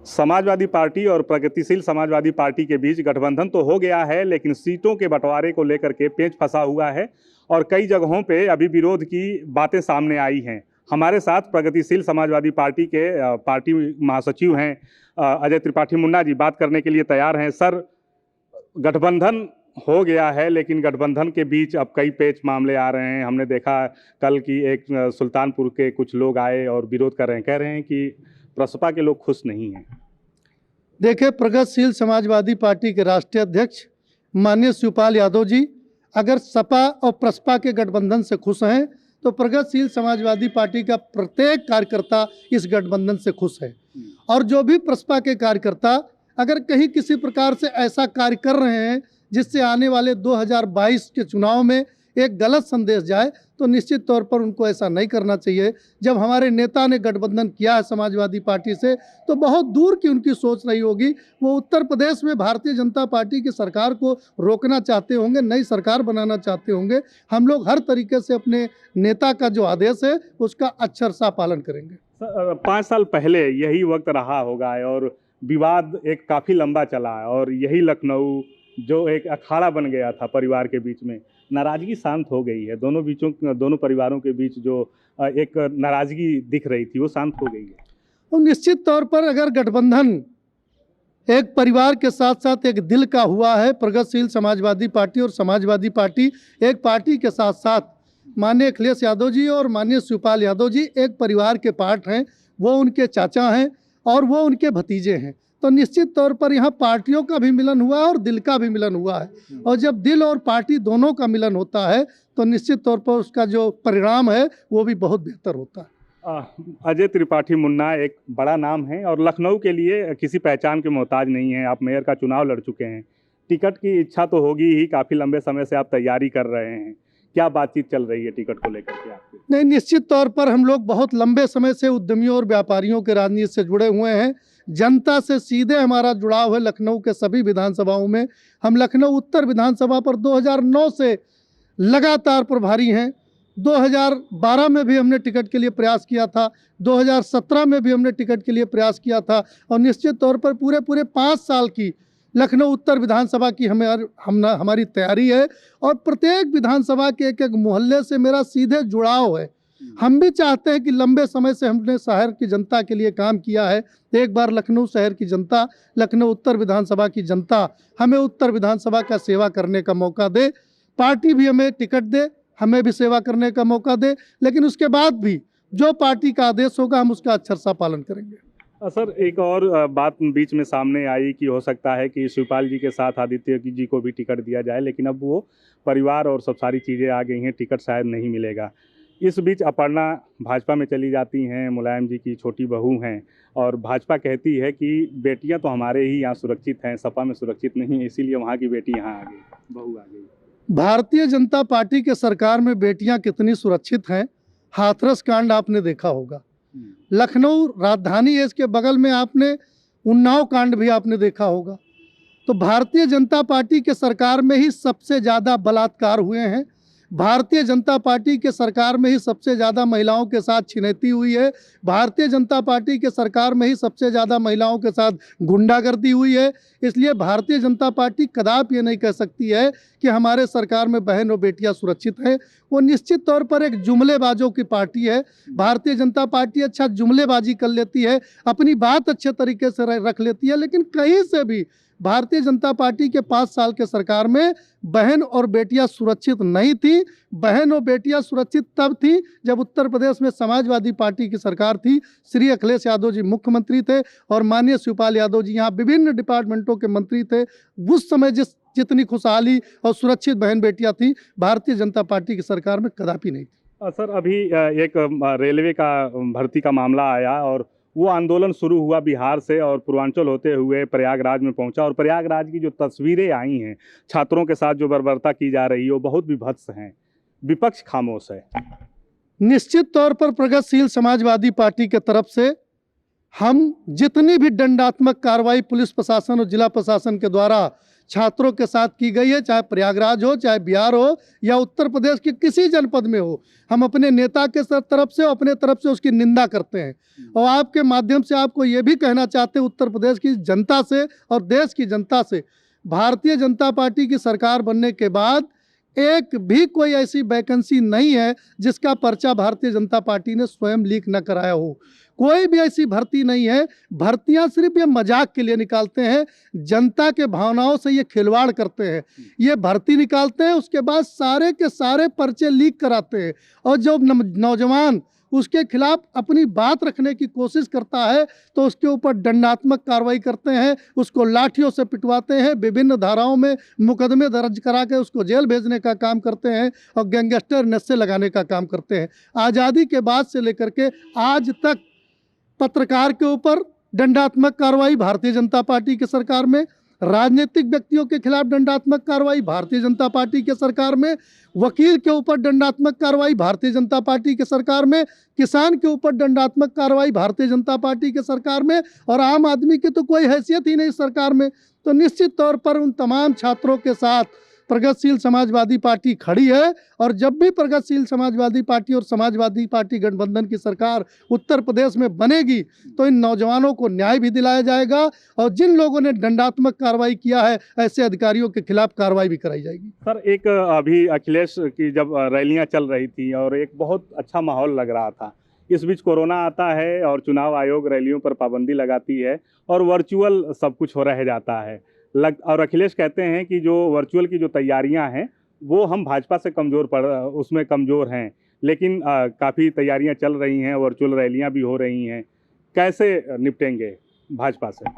Samajwadi party और प्रगतिशील Samajwadi party के बीच गठबंधन तो हो गया है, लेकिन सीटों के बंटवारे को लेकर के पेच फंसा हुआ है और कई जगहों पे अभी विरोध की बातें सामने आई हैं। हमारे साथ प्रगतिशील समाजवादी पार्टी के पार्टी महासचिव हैं अजय त्रिपाठी मुन्ना जी, बात करने के लिए तैयार हैं। सर, गठबंधन हो गया है, लेकिन गठबंधन के बीच अब कई पेच मामले आ रहे हैं। हमने देखा कल की एक सुल्तानपुर के कुछ लोग आए और विरोध कर रहे हैं, कह रहे हैं कि प्रसपा के लोग खुश नहीं हैं। देखिए, प्रगतिशील समाजवादी पार्टी के राष्ट्रीय अध्यक्ष माननीय शिवपाल यादव जी अगर सपा और प्रसपा के गठबंधन से खुश हैं तो प्रगतिशील समाजवादी पार्टी का प्रत्येक कार्यकर्ता इस गठबंधन से खुश है। और जो भी प्रसपा के कार्यकर्ता अगर कहीं किसी प्रकार से ऐसा कार्य कर रहे हैं जिससे आने वाले 2022 के चुनाव में एक गलत संदेश जाए, तो निश्चित तौर पर उनको ऐसा नहीं करना चाहिए। जब हमारे नेता ने गठबंधन किया है समाजवादी पार्टी से, तो बहुत दूर की उनकी सोच रही होगी। वो उत्तर प्रदेश में भारतीय जनता पार्टी की सरकार को रोकना चाहते होंगे, नई सरकार बनाना चाहते होंगे। हम लोग हर तरीके से अपने नेता का जो आदेश है उसका अक्षरशः पालन करेंगे। 5 साल पहले यही वक्त रहा होगा और विवाद एक काफ़ी लंबा चला है और यही लखनऊ जो एक अखाड़ा बन गया था परिवार के बीच में, नाराज़गी शांत हो गई है। दोनों परिवारों के बीच जो एक नाराज़गी दिख रही थी वो शांत हो गई है। तो निश्चित तौर पर अगर गठबंधन एक परिवार के साथ साथ एक दिल का हुआ है, प्रगतिशील समाजवादी पार्टी और समाजवादी पार्टी एक पार्टी के साथ साथ माननीय अखिलेश यादव जी और माननीय शिवपाल यादव जी एक परिवार के पार्ट हैं। वो उनके चाचा हैं और वो उनके भतीजे हैं। तो निश्चित तौर पर यहाँ पार्टियों का भी मिलन हुआ है और दिल का भी मिलन हुआ है। और जब दिल और पार्टी दोनों का मिलन होता है तो निश्चित तौर पर उसका जो परिणाम है वो भी बहुत बेहतर होता है। अजय त्रिपाठी मुन्ना एक बड़ा नाम है और लखनऊ के लिए किसी पहचान के मोहताज नहीं है। आप मेयर का चुनाव लड़ चुके हैं, टिकट की इच्छा तो होगी ही, काफ़ी लंबे समय से आप तैयारी कर रहे हैं। क्या बातचीत चल रही है टिकट को लेकर के आपकी? नहीं, निश्चित तौर पर हम लोग बहुत लंबे समय से उद्यमियों और व्यापारियों के राजनीति से जुड़े हुए हैं। जनता से सीधे हमारा जुड़ाव है। लखनऊ के सभी विधानसभाओं में हम लखनऊ उत्तर विधानसभा पर 2009 से लगातार प्रभारी हैं। 2012 में भी हमने टिकट के लिए प्रयास किया था, 2017 में भी हमने टिकट के लिए प्रयास किया था और निश्चित तौर पर पूरे 5 साल की लखनऊ उत्तर विधानसभा की हमारी तैयारी है। और प्रत्येक विधानसभा के एक मोहल्ले से मेरा सीधे जुड़ाव है। हम भी चाहते हैं कि लंबे समय से हमने शहर की जनता के लिए काम किया है। एक बार लखनऊ शहर की जनता, लखनऊ उत्तर विधानसभा की जनता हमें उत्तर विधानसभा का सेवा करने का मौका दे, पार्टी भी हमें टिकट दे, हमें भी सेवा करने का मौका दे, लेकिन उसके बाद भी जो पार्टी का आदेश होगा हम उसका अक्षरशः पालन करेंगे। सर, एक और बात बीच में सामने आई कि हो सकता है कि शिवपाल जी के साथ आदित्य जी को भी टिकट दिया जाए, लेकिन अब वो परिवार और सब सारी चीज़ें आ गई हैं, टिकट शायद नहीं मिलेगा। इस बीच अपर्णा भाजपा में चली जाती हैं, मुलायम जी की छोटी बहू हैं और भाजपा कहती है कि बेटियां तो हमारे ही यहाँ सुरक्षित हैं, सपा में सुरक्षित नहीं है, इसीलिए वहाँ की बेटी यहाँ आ गई, बहू आ गई। भारतीय जनता पार्टी के सरकार में बेटियां कितनी सुरक्षित हैं, हाथरस कांड आपने देखा होगा। लखनऊ राजधानी है, इसके बगल में आपने उन्नाव कांड भी आपने देखा होगा। तो भारतीय जनता पार्टी के सरकार में ही सबसे ज़्यादा बलात्कार हुए हैं। भारतीय जनता पार्टी के सरकार में ही सबसे ज़्यादा महिलाओं के साथ छिनैती हुई है। भारतीय जनता पार्टी के सरकार में ही सबसे ज़्यादा महिलाओं के साथ गुंडागर्दी हुई है। इसलिए भारतीय जनता पार्टी कदापि ये नहीं कह सकती है कि हमारे सरकार में बहन और बेटियां सुरक्षित हैं। वो निश्चित तौर पर एक जुमलेबाजों की पार्टी है। भारतीय जनता पार्टी अच्छा जुमलेबाजी कर लेती है, अपनी बात अच्छे तरीके से रख लेती है, लेकिन कहीं से भी भारतीय जनता पार्टी के 5 साल के सरकार में बहन और बेटियां सुरक्षित नहीं थी। बहन और बेटियां सुरक्षित तब थी जब उत्तर प्रदेश में समाजवादी पार्टी की सरकार थी। श्री अखिलेश यादव जी मुख्यमंत्री थे और माननीय शिवपाल यादव जी यहाँ विभिन्न डिपार्टमेंटों के मंत्री थे। उस समय जितनी खुशहाली और सुरक्षित बहन बेटियां थी, भारतीय जनता पार्टी की सरकार में कदापि नहीं थी। सर, अभी एक रेलवे का भर्ती का मामला आया और वो आंदोलन शुरू हुआ बिहार से और पूर्वांचल होते हुए प्रयागराज में पहुंचा और प्रयागराज की जो तस्वीरें आई हैं छात्रों के साथ जो बर्बरता की जा रही है वो बहुत विभत्स हैं। विपक्ष खामोश है। निश्चित तौर पर प्रगतिशील समाजवादी पार्टी के तरफ से हम जितनी भी दंडात्मक कार्रवाई पुलिस प्रशासन और जिला प्रशासन के द्वारा छात्रों के साथ की गई है, चाहे प्रयागराज हो, चाहे बिहार हो या उत्तर प्रदेश के किसी जनपद में हो। हम अपने नेता के तरफ से, अपने तरफ से उसकी निंदा करते हैं और आपके माध्यम से आपको ये भी कहना चाहते हैं उत्तर प्रदेश की जनता से और देश की जनता से, भारतीय जनता पार्टी की सरकार बनने के बाद एक भी कोई ऐसी वैकेंसी नहीं है जिसका पर्चा भारतीय जनता पार्टी ने स्वयं लीक न कराया हो। कोई भी ऐसी भर्ती नहीं है। भर्तियां सिर्फ ये मजाक के लिए निकालते हैं, जनता के भावनाओं से ये खिलवाड़ करते हैं। ये भर्ती निकालते हैं, उसके बाद सारे के सारे पर्चे लीक कराते हैं और जो नौजवान उसके खिलाफ अपनी बात रखने की कोशिश करता है तो उसके ऊपर दंडात्मक कार्रवाई करते हैं, उसको लाठियों से पिटवाते हैं, विभिन्न धाराओं में मुकदमे दर्ज करा के उसको जेल भेजने का काम करते हैं और गैंगस्टर नशे लगाने का काम करते हैं। आज़ादी के बाद से लेकर के आज तक पत्रकार के ऊपर दंडात्मक कार्रवाई भारतीय जनता पार्टी की सरकार में, राजनीतिक व्यक्तियों के खिलाफ दंडात्मक कार्रवाई भारतीय जनता पार्टी के सरकार में, वकील के ऊपर दंडात्मक कार्रवाई भारतीय जनता पार्टी के सरकार में, किसान के ऊपर दंडात्मक कार्रवाई भारतीय जनता पार्टी के सरकार में, और आम आदमी की तो कोई हैसियत ही नहीं सरकार में। तो निश्चित तौर पर उन तमाम छात्रों के साथ प्रगतिशील समाजवादी पार्टी खड़ी है और जब भी प्रगतिशील समाजवादी पार्टी और समाजवादी पार्टी गठबंधन की सरकार उत्तर प्रदेश में बनेगी तो इन नौजवानों को न्याय भी दिलाया जाएगा और जिन लोगों ने दंडात्मक कार्रवाई किया है ऐसे अधिकारियों के खिलाफ कार्रवाई भी कराई जाएगी। सर, एक अभी अखिलेश की जब रैलियां चल रही थी और एक बहुत अच्छा माहौल लग रहा था, इस बीच कोरोना आता है और चुनाव आयोग रैलियों पर पाबंदी लगाती है और वर्चुअल सब कुछ हो रह जाता है। और अखिलेश कहते हैं कि जो वर्चुअल की जो तैयारियां हैं वो हम भाजपा से उसमें कमज़ोर हैं, लेकिन काफ़ी तैयारियां चल रही हैं, वर्चुअल रैलियां भी हो रही हैं। कैसे निपटेंगे भाजपा से?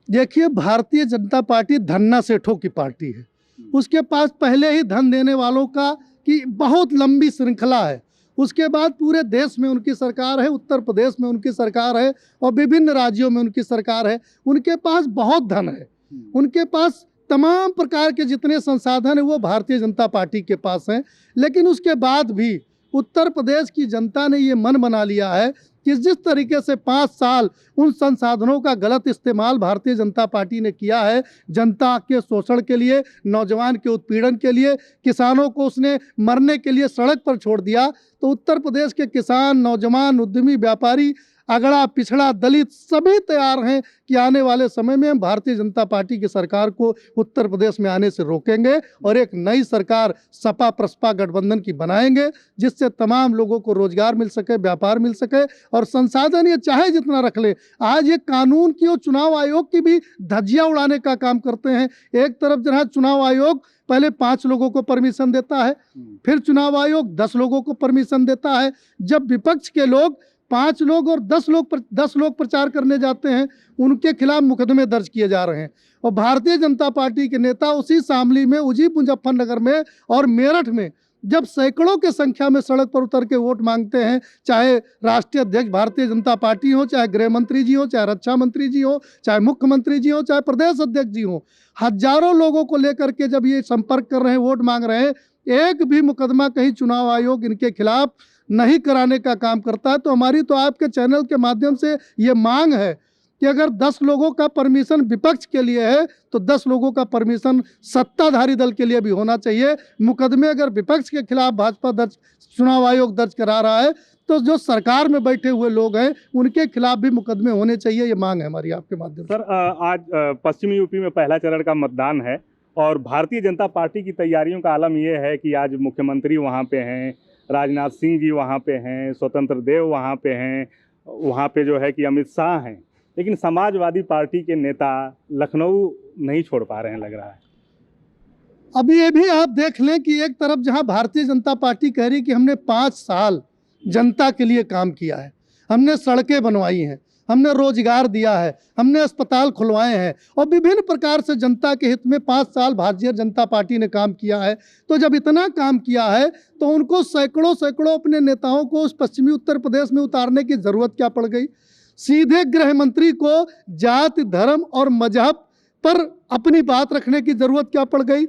देखिए, भारतीय जनता पार्टी धन्ना सेठों की पार्टी है। उसके पास पहले ही धन देने वालों का की बहुत लंबी श्रृंखला है। उसके बाद पूरे देश में उनकी सरकार है, उत्तर प्रदेश में उनकी सरकार है और विभिन्न राज्यों में उनकी सरकार है। उनके पास बहुत धन है, उनके पास तमाम प्रकार के जितने संसाधन हैं वो भारतीय जनता पार्टी के पास हैं। लेकिन उसके बाद भी उत्तर प्रदेश की जनता ने ये मन बना लिया है कि जिस तरीके से 5 साल उन संसाधनों का गलत इस्तेमाल भारतीय जनता पार्टी ने किया है, जनता के शोषण के लिए, नौजवान के उत्पीड़न के लिए, किसानों को उसने मरने के लिए सड़क पर छोड़ दिया, तो उत्तर प्रदेश के किसान, नौजवान, उद्यमी, व्यापारी, अगड़ा पिछड़ा, दलित सभी तैयार हैं कि आने वाले समय में हम भारतीय जनता पार्टी की सरकार को उत्तर प्रदेश में आने से रोकेंगे और एक नई सरकार सपा प्रसपा गठबंधन की बनाएंगे जिससे तमाम लोगों को रोजगार मिल सके, व्यापार मिल सके और संसाधन ये चाहे जितना रख ले। आज ये कानून की और चुनाव आयोग की भी धज्जियां उड़ाने का काम करते हैं। एक तरफ जहाँ चुनाव आयोग पहले 5 लोगों को परमिशन देता है, फिर चुनाव आयोग 10 लोगों को परमिशन देता है। जब विपक्ष के लोग 5 लोग और 10 लोग प्रचार करने जाते हैं, उनके खिलाफ मुकदमे दर्ज किए जा रहे हैं। और भारतीय जनता पार्टी के नेता उसी शामली में, उसी मुजफ्फरनगर में और मेरठ में जब सैकड़ों के संख्या में सड़क पर उतर के वोट मांगते हैं, चाहे राष्ट्रीय अध्यक्ष भारतीय जनता पार्टी हो, चाहे गृह मंत्री जी हो, चाहे रक्षा मंत्री जी हो, चाहे मुख्यमंत्री जी हो, चाहे प्रदेश अध्यक्ष जी हो, हजारों लोगों को लेकर के जब ये संपर्क कर रहे हैं, वोट मांग रहे हैं, एक भी मुकदमा कहीं चुनाव आयोग इनके खिलाफ नहीं कराने का काम करता है। तो हमारी तो आपके चैनल के माध्यम से ये मांग है कि अगर 10 लोगों का परमिशन विपक्ष के लिए है तो 10 लोगों का परमिशन सत्ताधारी दल के लिए भी होना चाहिए। मुकदमे अगर विपक्ष के खिलाफ भाजपा चुनाव आयोग दर्ज करा रहा है तो जो सरकार में बैठे हुए लोग हैं उनके खिलाफ भी मुकदमे होने चाहिए। ये मांग है हमारी आपके माध्यम से। सर, आज पश्चिमी यूपी में पहला चरण का मतदान है और भारतीय जनता पार्टी की तैयारियों का आलम यह है कि आज मुख्यमंत्री वहाँ पे हैं, राजनाथ सिंह जी वहाँ पे हैं, स्वतंत्र देव वहाँ पे हैं, वहाँ पे जो है कि अमित शाह हैं, लेकिन समाजवादी पार्टी के नेता लखनऊ नहीं छोड़ पा रहे हैं लग रहा है। अभी ये भी आप देख लें कि एक तरफ जहां भारतीय जनता पार्टी कह रही कि हमने 5 साल जनता के लिए काम किया है, हमने सड़कें बनवाई हैं, हमने रोजगार दिया है, हमने अस्पताल खुलवाए हैं और विभिन्न प्रकार से जनता के हित में 5 साल भारतीय जनता पार्टी ने काम किया है। तो जब इतना काम किया है तो उनको सैकड़ों अपने नेताओं को उस पश्चिमी उत्तर प्रदेश में उतारने की जरूरत क्या पड़ गई? सीधे गृह मंत्री को जाति, धर्म और मजहब पर अपनी बात रखने की जरूरत क्या पड़ गई?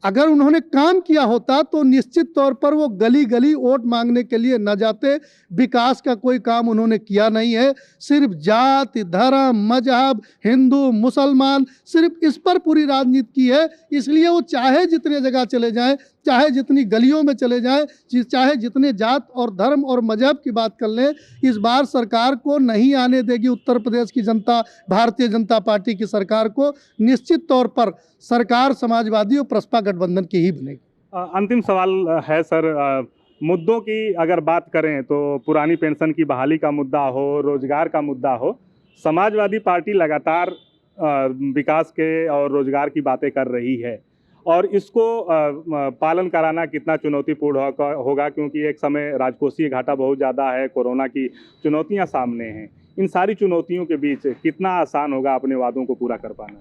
अगर उन्होंने काम किया होता तो निश्चित तौर पर वो गली गली वोट मांगने के लिए न जाते। विकास का कोई काम उन्होंने किया नहीं है, सिर्फ जाति, धर्म, मजहब, हिंदू, मुसलमान, सिर्फ इस पर पूरी राजनीति की है। इसलिए वो चाहे जितने जगह चले जाएं, चाहे जितनी गलियों में चले जाएं, चाहे जितने जात और धर्म और मजहब की बात कर लें, इस बार सरकार को नहीं आने देगी उत्तर प्रदेश की जनता, भारतीय जनता पार्टी की सरकार को। निश्चित तौर पर सरकार समाजवादी और प्रसपा गठबंधन की ही बनेगी। अंतिम सवाल है सर, मुद्दों की अगर बात करें तो पुरानी पेंशन की बहाली का मुद्दा हो, रोजगार का मुद्दा हो, समाजवादी पार्टी लगातार विकास के और रोजगार की बातें कर रही है और इसको पालन कराना कितना चुनौतीपूर्ण होगा, क्योंकि एक समय राजकोषीय घाटा बहुत ज़्यादा है, कोरोना की चुनौतियां सामने हैं। इन सारी चुनौतियों के बीच कितना आसान होगा अपने वादों को पूरा कर पाना?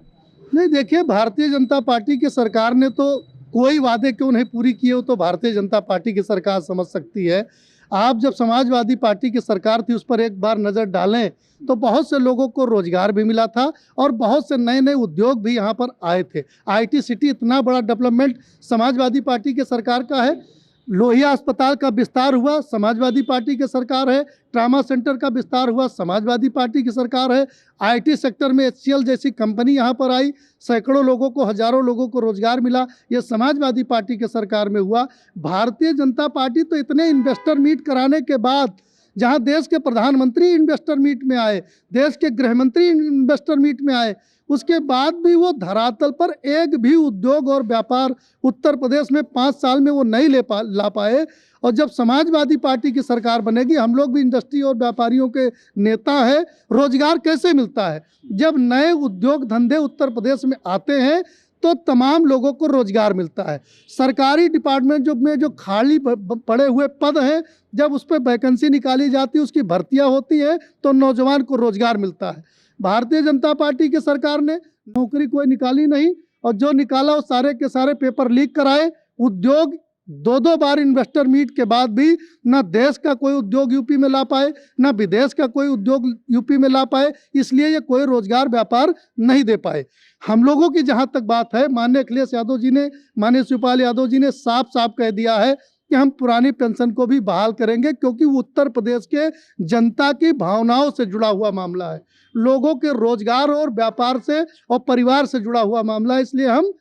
नहीं, देखिए, भारतीय जनता पार्टी की सरकार ने तो कोई वादे क्यों नहीं पूरी किए हो तो भारतीय जनता पार्टी की सरकार समझ सकती है। आप जब समाजवादी पार्टी की सरकार थी उस पर एक बार नज़र डालें तो बहुत से लोगों को रोजगार भी मिला था और बहुत से नए नए उद्योग भी यहाँ पर आए थे। IT सिटी इतना बड़ा डेवलपमेंट समाजवादी पार्टी के सरकार का है। लोहिया अस्पताल का विस्तार हुआ, समाजवादी पार्टी की सरकार है। ट्रामा सेंटर का विस्तार हुआ, समाजवादी पार्टी की सरकार है। IT सेक्टर में HCL जैसी कंपनी यहाँ पर आई, सैकड़ों लोगों को, हजारों लोगों को रोजगार मिला, ये समाजवादी पार्टी के सरकार में हुआ। भारतीय जनता पार्टी तो इतने इन्वेस्टर मीट कराने के बाद, जहाँ देश के प्रधानमंत्री इन्वेस्टर मीट में आए, देश के गृह मंत्री इन्वेस्टर मीट में आए, उसके बाद भी वो धरातल पर एक भी उद्योग और व्यापार उत्तर प्रदेश में 5 साल में वो नहीं ला पाए। और जब समाजवादी पार्टी की सरकार बनेगी, हम लोग भी इंडस्ट्री और व्यापारियों के नेता हैं, रोजगार कैसे मिलता है? जब नए उद्योग धंधे उत्तर प्रदेश में आते हैं तो तमाम लोगों को रोजगार मिलता है। सरकारी डिपार्टमेंट में जो खाली पड़े हुए पद हैं, जब उस पर वैकेंसी निकाली जाती है, उसकी भर्तियां होती हैं तो नौजवान को रोजगार मिलता है। भारतीय जनता पार्टी की सरकार ने नौकरी कोई निकाली नहीं और जो निकाला वो सारे के सारे पेपर लीक कराए। उद्योग 2-2 बार इन्वेस्टर मीट के बाद भी ना देश का कोई उद्योग यूपी में ला पाए, ना विदेश का कोई उद्योग यूपी में ला पाए, इसलिए ये कोई रोजगार व्यापार नहीं दे पाए। हम लोगों की जहाँ तक बात है, माननीय अखिलेश यादव जी ने, माननीय शिवपाल यादव जी ने साफ साफ कह दिया है कि हम पुरानी पेंशन को भी बहाल करेंगे, क्योंकि वो उत्तर प्रदेश के जनता की भावनाओं से जुड़ा हुआ मामला है, लोगों के रोजगार और व्यापार से और परिवार से जुड़ा हुआ मामला है। इसलिए हम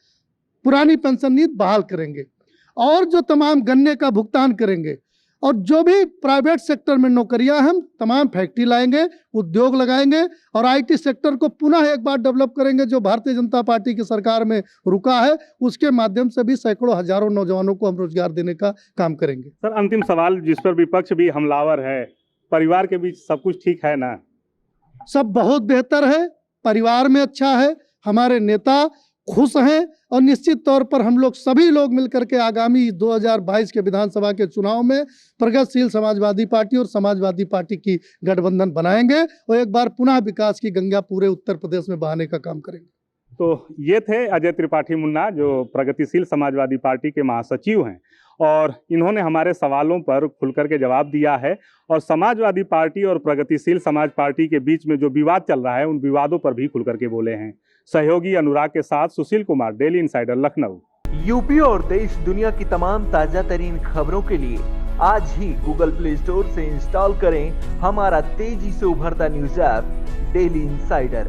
पुरानी पेंशन नीति बहाल करेंगे और जो तमाम गन्ने का भुगतान करेंगे और जो भी प्राइवेट सेक्टर में नौकरियां, हम तमाम फैक्ट्री लाएंगे, उद्योग लगाएंगे और IT सेक्टर को पुनः एक बार डेवलप करेंगे, जो भारतीय जनता पार्टी की सरकार में रुका है। उसके माध्यम से भी सैकड़ों हजारों नौजवानों को हम रोजगार देने का काम करेंगे। सर, अंतिम सवाल, जिस पर विपक्ष भी हमलावर है, परिवार के बीच सब कुछ ठीक है ना? सब बहुत बेहतर है, परिवार में अच्छा है, हमारे नेता खुश हैं और निश्चित तौर पर हम लोग सभी लोग मिलकर के आगामी 2022 के विधानसभा के चुनाव में प्रगतिशील समाजवादी पार्टी और समाजवादी पार्टी की गठबंधन बनाएंगे और एक बार पुनः विकास की गंगा पूरे उत्तर प्रदेश में बहाने का काम करेंगे। तो ये थे अजय त्रिपाठी मुन्ना, जो प्रगतिशील समाजवादी पार्टी के महासचिव हैं, और इन्होंने हमारे सवालों पर खुलकर के जवाब दिया है और समाजवादी पार्टी और प्रगतिशील समाज पार्टी के बीच में जो विवाद चल रहा है, उन विवादों पर भी खुलकर के बोले हैं। सहयोगी अनुराग के साथ Sushil Kumar, daily insider, Lucknow. UP और देश दुनिया की तमाम ताजा तरीन खबरों के लिए आज ही गूगल प्ले स्टोर से इंस्टॉल करें हमारा तेजी से उभरता न्यूज ऐप डेली इंसाइडर।